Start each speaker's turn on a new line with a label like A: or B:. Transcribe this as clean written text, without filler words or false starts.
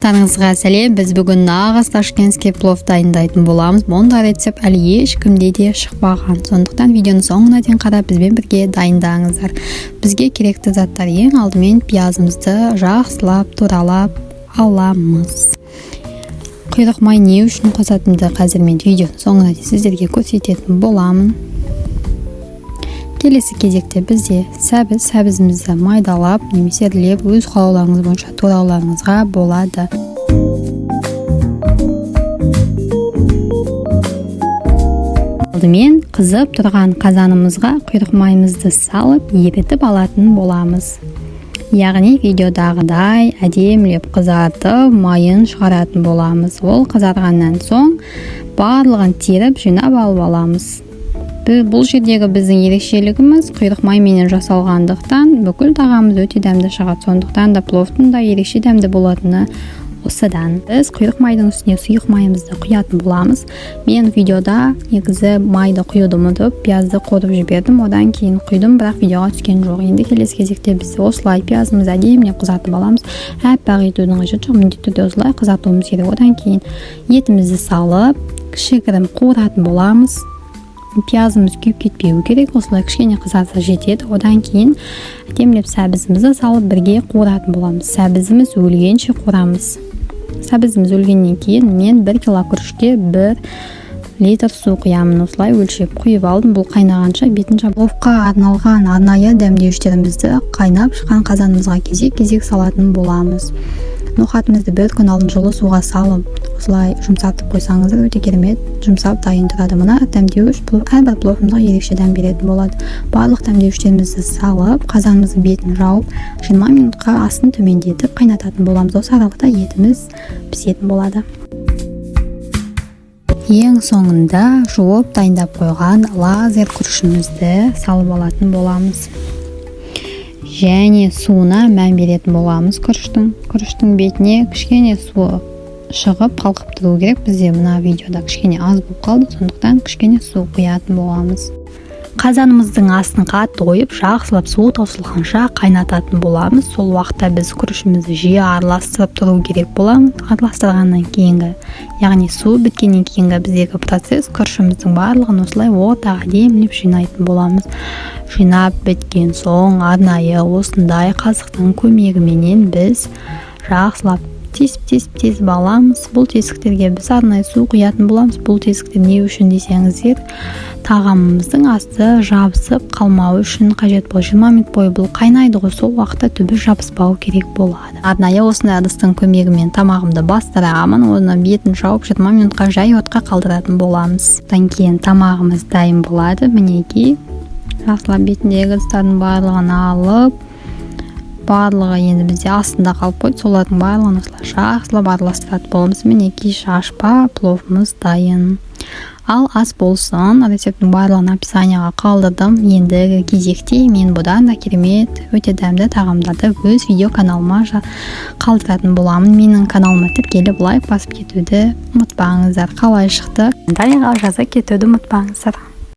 A: Барлықтарыңызға сәлем. Біз бүгін нағыз ташкентский плов дайындайтын боламыз. Мұндай рецепт әлі ешкімде де шықпаған. Сондықтан видеоны соңына дейін қарап бізбен бірге дайындаңыздар. Бізге керекті заттар: ең алдымен пиязымызды жақсылап туралап аламыз. Құйрық май не үшін қосатынымды қазір мен видеоны соңына дейін сіздерге көрсететін боламын. Келесі кезекте бізде сәбізімізді майдалап немесе ірілеп өз қалауларыңыз бойынша турауларыңызға болады. Алдымен қызып тұрған қазанымызға құйрық майымызды салып ерітіп алатын боламыз. Яғни видеодағыдай әдемілеп қызартып майын шығаратын боламыз. Ол қызарғаннан соң барлығын теріп жинап алып аламыз. Бұл жердегі біздің ерекшелігіміз құйрық майменен жасалғандықтан бүкіл тағамымыз өте дәмді шығады. Сондықтан да пловтың да ерекше дәмді болатыны осыдан. Біз құйрық майдың үстіне сұйық майымызды құятын боламыз. Мен видеода негізі майды құюды ұмытып, пиязды қорып жібердім. Одан кейін құйдым, бірақ видеоға түскен жоқ. Енді келесі кезекте біз осылай пиязымызды әдемілеп қызартып аламыз. Әппақ етудің қажеті жоқ, міндетті түрде осылай қызартуымыз керек. Одан кейін етімізді салып, кішігірім қуыратын боламыз. Пиязымыз күйіп кетпеуі керек, осылай кішкене қызарса жетеді. Одан кейін әдемілеп сәбізімізді салып бірге қуыратын боламыз. Сәбізіміз өлгенше қуырамыз. Сәбізіміз өлгеннен кейін мен 1 кило күрішке 1 литр су құямын. Осылай өлшеп құйып алдым. Бұл қайнағанша бетін жабып. Пловқа арналған арнайы дәмдеуіштерімізді қайнап шыққан қазанымызға кезек-кезек салатын боламыз. Ноқатымызды 1 күн алдын жылы суға салып, осылай жұмсатып қойсаңыздар өте керемет жұмсап дайын тұрады. Мына дәмдеуіш әрбір пловымызға ерекше дәм беретін болады. Барлық дәмдеуіштерімізді салып, қазанымыздың бетін жауып, 20 минутқа астын төмендетіп қайнататын боламыз. Осы аралықта етіміз пісетін болады. Ең соңында жуып дайындап қойған лазер күрішімізді салып алатын боламыз. Және суына мән беретін боламыз. Күріштің бетіне кішкене су шығып қалқып тұру керек. Бізде мына видеода кішкене аз болып қалды, сондықтан кішкене су құятын боламыз. Қазанымыздың астын қатты қойып, жақсылап суы таусылғанша қайнататын боламыз. Сол уақытта біз күрішімізді жиі араластырып тұру керек боламыз. Араластырғаннан кейінгі, яғни су біткеннен кейінгі біздегі процесс күрішіміздің барлығын осылай ортаға әдемілеп жинайтын боламыз. Жинап біткен соң арнайы осындай қасықтың көмегіменен біз жақсылап тесіп аламыз. Бұл тесіктерге біз арнайы су құятын боламыз. Бұл тесіктер не үшін десеңіздер, тағамымыздың асты жабысып қалмауы үшін қажет. Бұл 20 минут бойы бұл қайнайды ғой, сол уақытта түбі жабыспау керек болады. Арнайы осындай ыдыстың көмегімен тамағымды бастырамын. Оның бетін жауып 20 минутқа жай отқа қалдыратын боламыз. Одан кейін тамағымыз дайын болады. Мінекей, жақсылап бетіндегі ыдыстардың барлығын алып, барлығы енді бізде астында қалып қойды. Солардың барлығын осылай жақсылап араластыратын боламыз. Мінекей, шашпа пловымыз дайын. Ал ас болсын, рецептің барлығын описанияға қалдырдым. Енді кезекте мен бұдан да керемет өте дәмді тағамдарды өз видео каналыма қалдыратын боламын. Менің каналыма тіркеліп лайк басып кетуді ұмытпаңыздар. Қалай шықты? Комментарийға жаза кетуді ұмытпаңыздар.